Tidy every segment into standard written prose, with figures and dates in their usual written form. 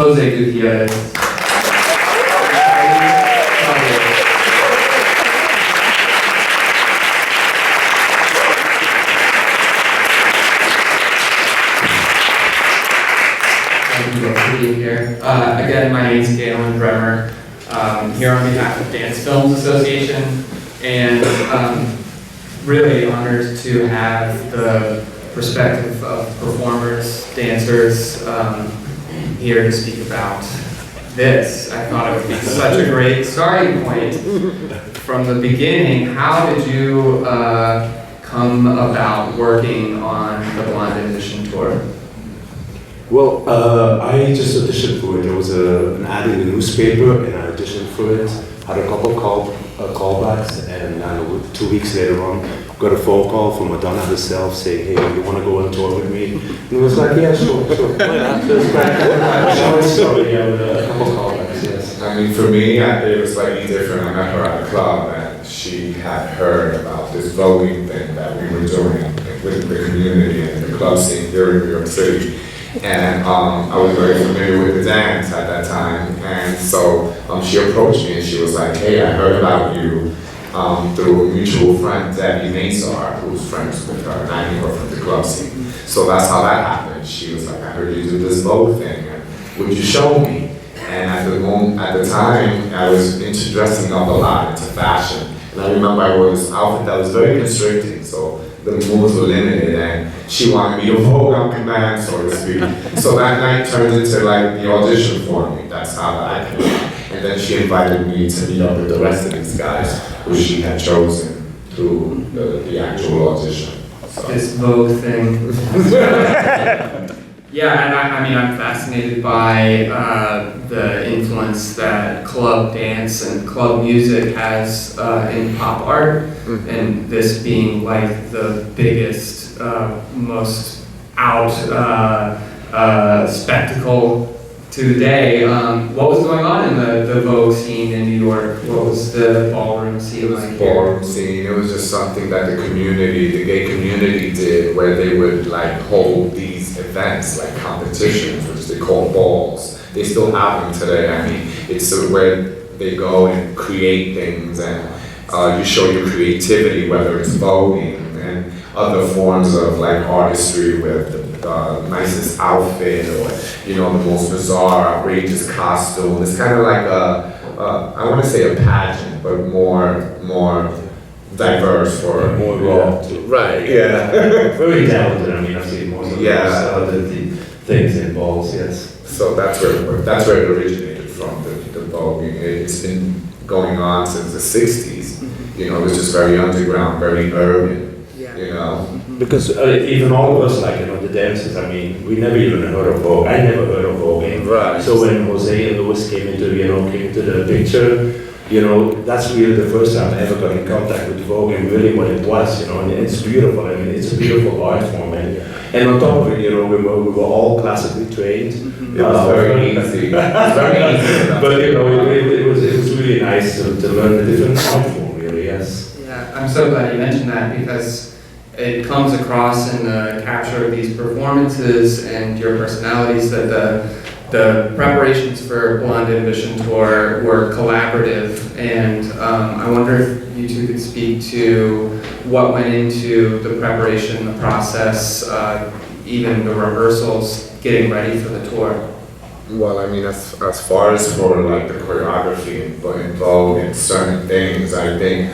Jose Gutierez. Thank you both for being here. Again, my name is Galen Bremer. Here on behalf of Dance Films Association, and really honored to have the perspective of performers, dancers here to speak about this. I thought it would be such a great starting point from the beginning. How did you come about working on the Blonde Ambition tour? Well, I just auditioned for it. There was an ad in the newspaper, and I auditioned for it. Had a couple callbacks, and 2 weeks later on, got a phone call from Madonna herself saying, "Hey, you want to go on tour with me?" And it was like, "Yeah, sure." So it's quite sorry, yeah, with a couple callbacks, yes. I mean, for me, it was slightly different. I met her at a club, and she had heard about this voguing thing that we were doing with the community and the club scene here in New York City. And I was very familiar with the dance at that time, and so she approached me and she was like, "Hey, I heard about you through a mutual friend, Debbie Mazar, who's friends with her, and I knew her from the club scene." So that's how that happened. She was like, "I heard you do this Vogue thing, and would you show me?" And at the time, I was into dressing up a lot, into fashion, and I remember I wore this outfit that was very constricting, so the moves were limited, and she wanted me to vogue on command, so to speak. So that night turned into like the audition for me. That's how that happened. And then she invited me to meet up with the rest of these guys who she had chosen through the actual audition. So. This Vogue thing. Yeah, and I mean, I'm fascinated by the influence that club dance and club music has in pop art, and this being like the biggest, most out spectacle to the day. What was going on in the Vogue scene in New York? What was the ballroom scene like? Ballroom scene. It was just something that the community, the gay community, did, where they would like hold these events, like competitions, which they call balls. They still have them today. I mean, it's where they go and create things, and you show your creativity, whether it's voguing and other forms of like artistry with the nicest outfit, or the most bizarre, outrageous costume. It's kind of like I want to say a pageant, but more diverse for more raw too. Right. Yeah. Very talented. I mean, I've seen most of the things in balls. Yes. So that's where it originated from. The voguing. It's been going on since the '60s. It was just very underground, very urban. Because even all of us, like the dancers, I mean, we never even heard of Vogue. I never heard of voguing. Right. So when Jose and Louis came into the picture, that's really the first time I ever got in contact with Vogue and really what it was, and it's beautiful. I mean, it's a beautiful art form, and on top of it, we were all classically trained. It was very easy. It was very easy. But it was really nice to learn a different art form, really. Yes. Yeah, I'm so glad you mentioned that, because it comes across in the capture of these performances and your personalities that the preparations for Blonde Ambition tour were collaborative, and I wonder if you two could speak to what went into the preparation, the process, even the rehearsals, getting ready for the tour. Well, I mean, as far as for like the choreography and Vogue and certain things, I think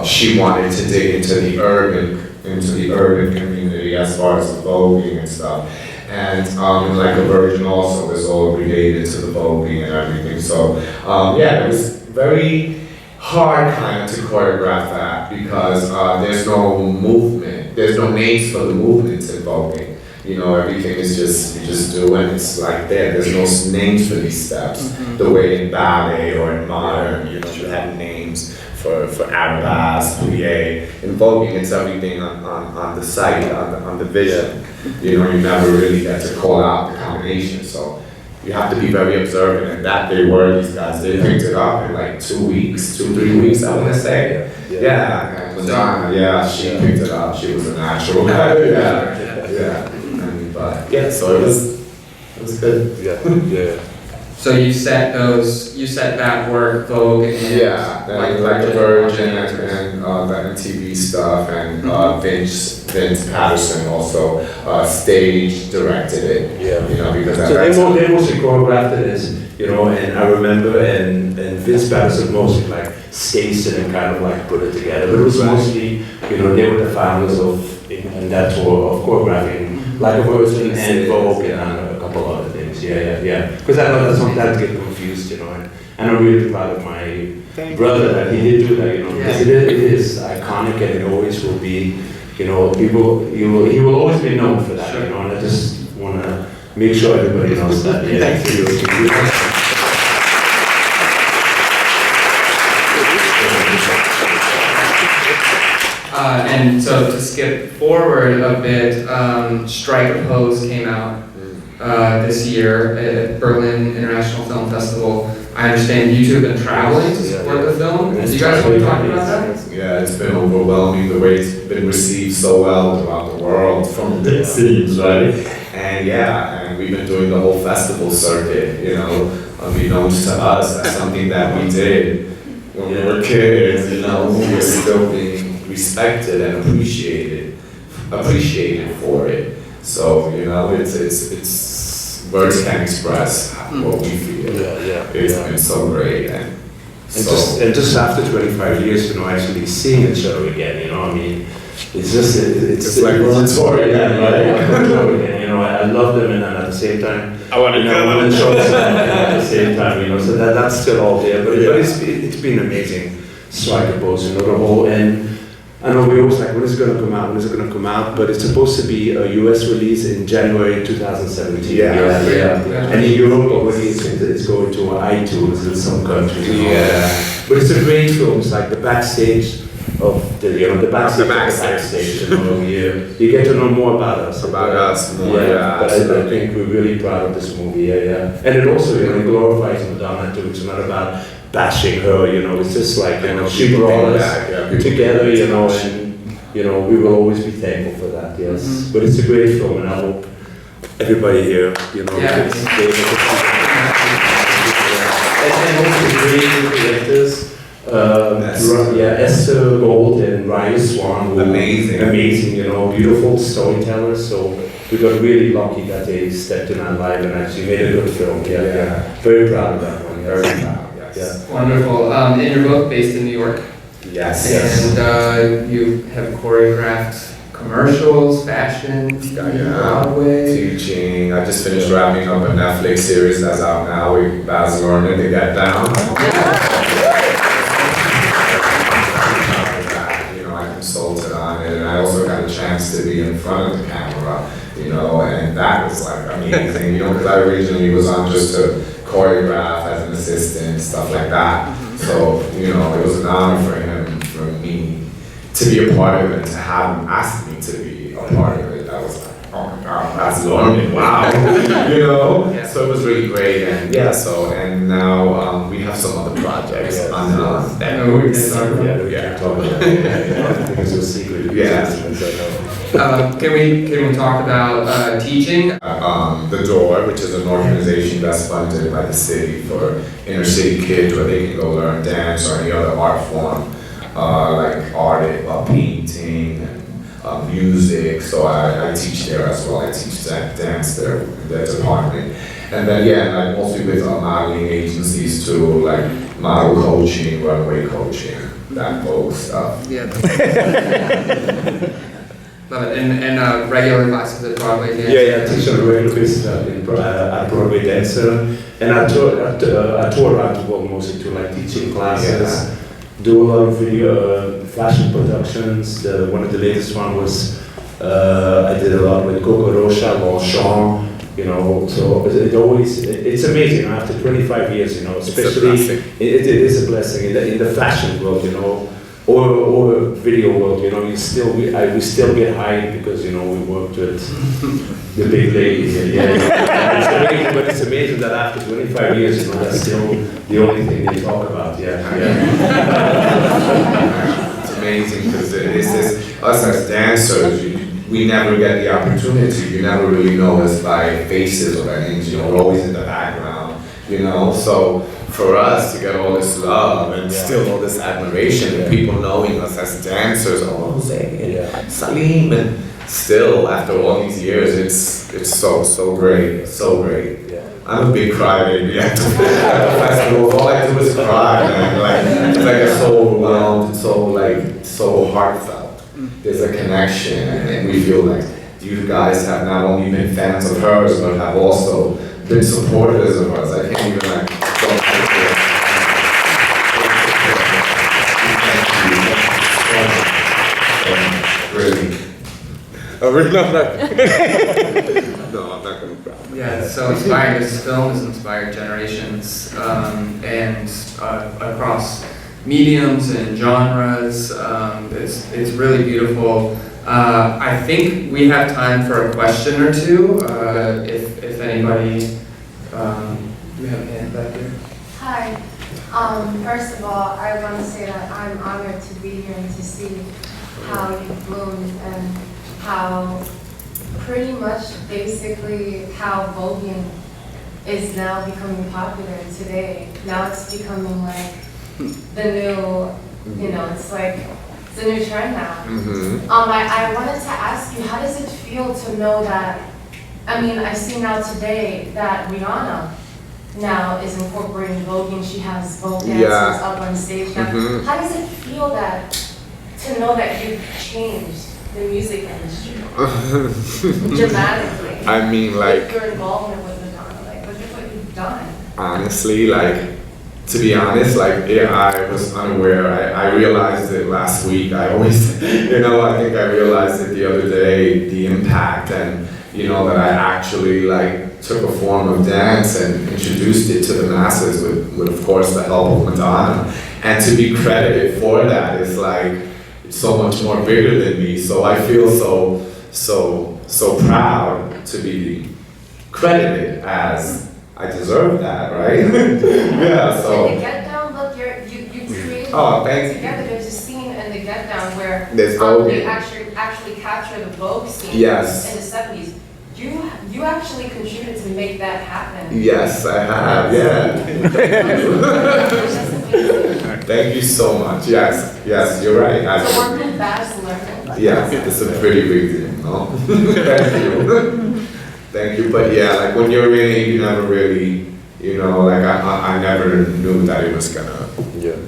she wanted to dig into the urban community as far as the voguing and stuff. And like a version also is all related to the voguing and everything. So it was very hard kind of to choreograph that, because there's no movement, there's no names for the movements in voguing. Everything is you just do, and it's like there's no names for these steps. The way in ballet or in modern, you have names for arabesque, plie. In voguing, it's everything on the sight, on the vision. You never really get to call out the combination. So you have to be very observant, and that they were, these guys, they picked it up in like 2 weeks, 2-3 weeks, I want to say. Yeah, and Madonna, she picked it up. She was a natural. So it was It was good. Yeah. So you set that work, Vogue, and Yeah, like the Virgin and the MTV stuff, and Vince Patterson also stage directed it. Yeah. You know, because So they mostly choreographed it, and I remember, and Vince Patterson mostly like staged it and kind of like put it together. But it was mostly, they were the founders in that tour of choreographing, like a Virgin and Vogue and a couple other things. Yeah. Because I know that sometimes get confused, and I'm really proud of my brother that he did do that, because it is iconic and it always will be, he will always be known for that, and I just want to make sure everybody knows that. Yeah. Thank you. And so to skip forward a bit, Strike a Pose came out this year at Berlin International Film Festival. I understand you two have been traveling to support the film. Do you guys want to talk about that? Yeah, it's been overwhelming the way it's been received so well throughout the world from big cities, right? And we've been doing the whole festival circuit, unbeknownst to us. That's something that we did when we were kids, we were still being respected and appreciated for it. So, it's words can't express what we feel. It's been so great. And just after 25 years, actually seeing each other again, it's like we're on tour again, right? I love them, and at the same time, I want to show them at the same time, so that's still all there. But it's been amazing. Strike a Pose, the whole, and I know we always like, when is it going to come out? But it's supposed to be a US release in January 2017. Yeah. And in Europe already it's going to iTunes in some countries. Yeah. But it's a great film. It's like the backstage of the backstage. You get to know more about us. But I think we're really proud of this movie. And it also glorifies Madonna too. It's not about bashing her, it's just like, she brought us together, and, we will always be thankful for that, yes. But it's a great film, and I hope everybody here, And also great directors, Esther Gold and Ryan Swan, amazing, beautiful storytellers, so we got really lucky that they stepped in our life and actually made a good film, Very proud of that one, very proud. Yeah. Wonderful. And you're both based in New York. Yes. And you have choreographed commercials, fashion, Broadway. Teaching. I just finished wrapping up a Netflix series that's out now with Baz Luhrmann to Get Down. I consulted on it, and I also got a chance to be in front of the camera, and that was like amazing, because I originally was on just to choreograph as an assistant, stuff like that. So, it was an honor for me to be a part of it, and to have him ask me to be a part of it. I was like, oh my God, that's learning, wow, So it was really great, and and now we have some other projects on that. We can talk about it. Because it was secret. Can we talk about teaching? The Door, which is an organization that's funded by the city for inner city kids, where they can go learn dance or any other art form, like art, painting, and music. So I teach there as well. I teach dance there in that department. And then mostly with modeling agencies too, like model coaching, runway coaching, that whole stuff. Love it. And regular classes at Broadway dance? I teach on a regular basis at Broadway Dancer. And I tour around the world mostly to like teaching classes, do a lot of video, fashion productions. One of the latest one was, I did a lot with Coco Rocha, Longchamp, so it's amazing after 25 years, especially, it is a blessing in the fashion world, or video world, we still get hired because we worked with the big ladies. But it's amazing that after 25 years, that's still the only thing they talk about. It's amazing because us as dancers, we never get the opportunity. You never really know us by faces or by names. You know, we're always in the background. You know, so for us to get all this love and still all this admiration and people knowing us as dancers, oh Jose and Salim, and still after all these years, it's so great, so great. I'm a big crybaby at the festival. All I do is cry, man. Like, it's like so overwhelmed, so heartfelt. There's a connection, and we feel like you guys have not only been fans of hers, but have also been supporters of us. I can't even like. Really. Oh, really? No, I'm not gonna cry. Yeah, it's so inspiring. This film has inspired generations, and across mediums and genres. It's really beautiful. I think we have time for a question or two. If anybody, do we have a hand back here? Hi. First of all, I want to say that I'm honored to be here and to see how you've bloomed and how pretty much basically how voguing is now becoming popular today. Now it's becoming like the new, you know, it's like it's a new trend now. I wanted to ask you, how does it feel to know that, I mean, I see now today that Rihanna now is incorporating voguing. She has Vogue dancers up on stage now. How does it feel that, to know that you've changed the music industry dramatically? I mean, like, with your involvement with Madonna, like, look at what you've done. Honestly, like, to be honest, like, yeah, I was unaware. I realized it last week. I always, you know, I think I realized it the other day, the impact, and, you know, that I actually, like, took a form of dance and introduced it to the masses with of course, the help of Madonna. And to be credited for that is, like, so much more bigger than me. So I feel so proud to be credited as I deserve that, right? Yeah, so. And the Get Down, look, you created thank you. together. There's a scene in the Get Down where There's they actually capture the Vogue scene Yes. in the 70s. You actually contributed to make that happen. Yes, I have, yeah. That's amazing. Thank you so much. Yes, you're right. So we're good fast learning. Yeah, it's a pretty big deal, no? Thank you. Thank you, but yeah, like when you're in it, you never really, you know, like I never knew that it was gonna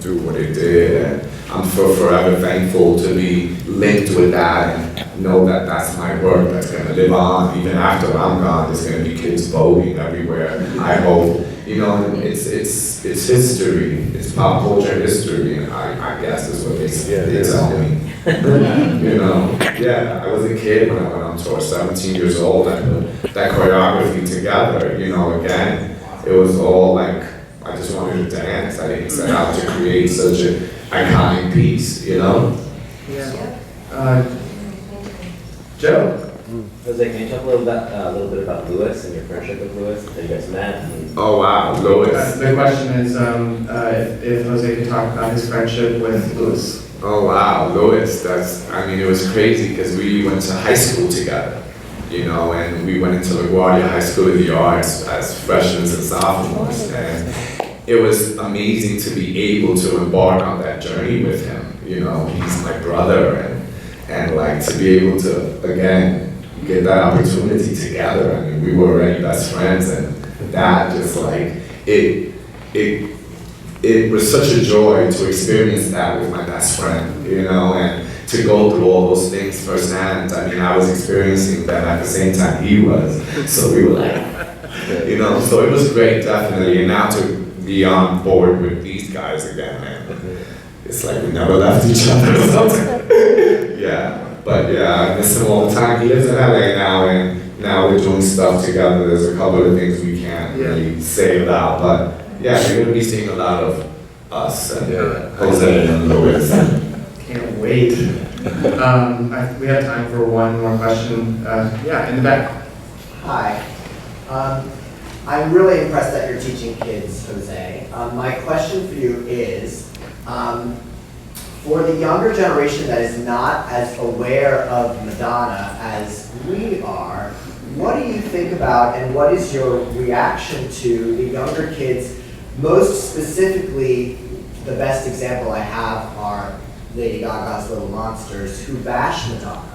do what it did, and I'm forever thankful to be linked with that and know that that's my work that's gonna live on even after I'm gone. There's gonna be kids voguing everywhere. I hope, you know, it's history. It's pop culture history, and I guess is what they tell me. You know, yeah, I was a kid when I went on tour, 17 years old, and put that choreography together. You know, again, it was all like I just wanted to dance. I didn't set out to create such an iconic piece. You know. Yeah. Joe. Jose, can you talk a little bit about Lewis and your friendship with Lewis? That you guys met? And Oh wow, Louis. The question is if Jose could talk about his friendship with Louis. Oh wow, Louis, it was crazy because we went to high school together, you know, and we went into LaGuardia High School of the Arts as freshmen and sophomores, and it was amazing to be able to embark on that journey with him. You know, he's my brother, and like to be able to, again, get that opportunity together. I mean, we were already best friends, and that just like, it was such a joy to experience that with my best friend, you know, and to go through all those things firsthand. I mean, I was experiencing them at the same time he was, so we were like, you know, so it was great, definitely. And now to be on board with these guys again, man, it's like we never left each other or something. Yeah, but yeah, I miss him all the time. He lives in LA now, and now we're doing stuff together. There's a couple of things we can't really say about, but yeah, you're gonna be seeing a lot of us and Jose and Louis. Can't wait. We have time for one more question. Yeah, in the back. Hi. I'm really impressed that you're teaching kids, Jose. My question for you is, For the younger generation that is not as aware of Madonna as we are, what do you think about and what is your reaction to the younger kids? Most specifically, the best example I have are Lady Gaga's Little Monsters who bash Madonna,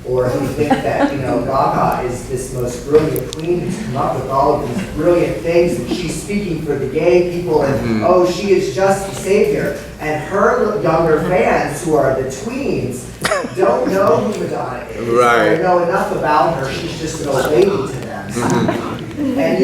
or who think that, Gaga is this most brilliant queen who's come up with all of these brilliant things, and she's speaking for the gay people, and oh, she is just the savior. And her younger fans, who are the tweens, don't know who Madonna is. Right. Or know enough about her, she's just an old lady to them. And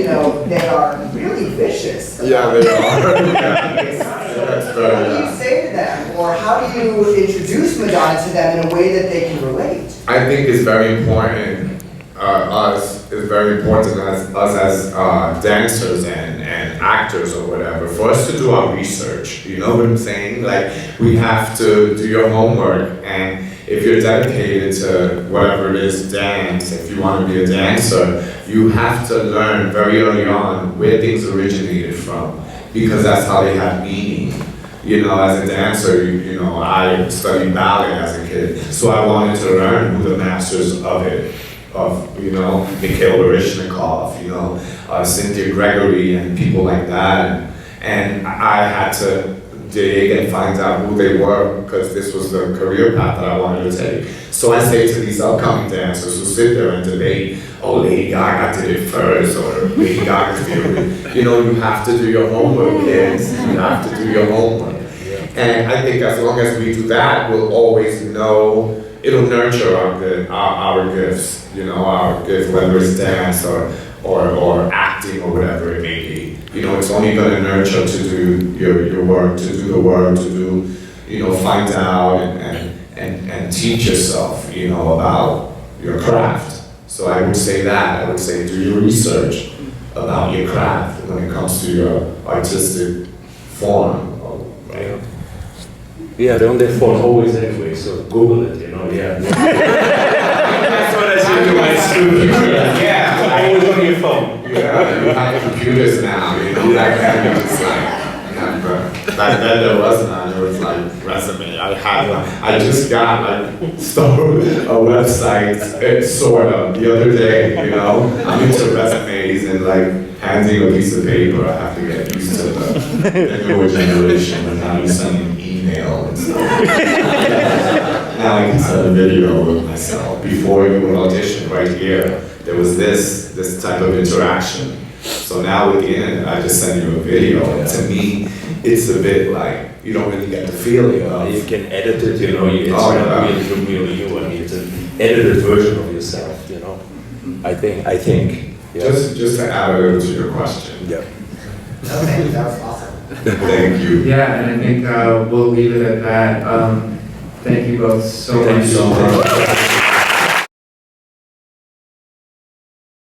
they are really vicious. Yeah, they are. What do you say to them? Or how do you introduce Madonna to them in a way that they can relate? I think it's very important, it's very important as us as dancers and actors or whatever, for us to do our research. You know what I'm saying? Like, we have to do your homework, and if you're dedicated to whatever it is, dance, if you want to be a dancer, you have to learn very early on where things originated from, because that's how they have meaning. As a dancer, I studied ballet as a kid, so I wanted to learn who the masters of it, Mikhail Baryshnikov, Cynthia Gregory, and people like that, and I had to dig and find out who they were, because this was the career path that I wanted to take. So I say to these upcoming dancers who sit there and debate, oh, Lady Gaga did it first, or Lady Gaga did it. You have to do your homework, kids. You have to do your homework. And I think as long as we do that, we'll always know, it'll nurture our gifts, our gifts, whether it's dance or acting or whatever it may be. It's only going to nurture to do your work, to do the work, to do, find out and teach yourself, about your craft. So I would say that. I would say do your research about your craft when it comes to your artistic form. Right? Yeah, they're on their phone always anyway, so Google it, yeah. That's what I say to my students. Yeah, always on your phone. Yeah, you have computers now, back then it was like, back then there was none, it was like resume. I just got started a website, sort of, the other day, I'm into resumes and handing a piece of paper. I have to get used to the newer generation, and now you're sending email and stuff. Now I can send a video with myself. Before you would audition right here, there was this type of interaction. So now with the internet, I just send you a video. And to me, it's a bit like, you don't really get the feeling of. You can edit it, it's not really you, it's an edited version of yourself, I think. Yeah. Just to add a little to your question. Yeah. Okay, that was awesome. Thank you. Yeah, and I think we'll leave it at that. Thank you both so Thank much. you so much.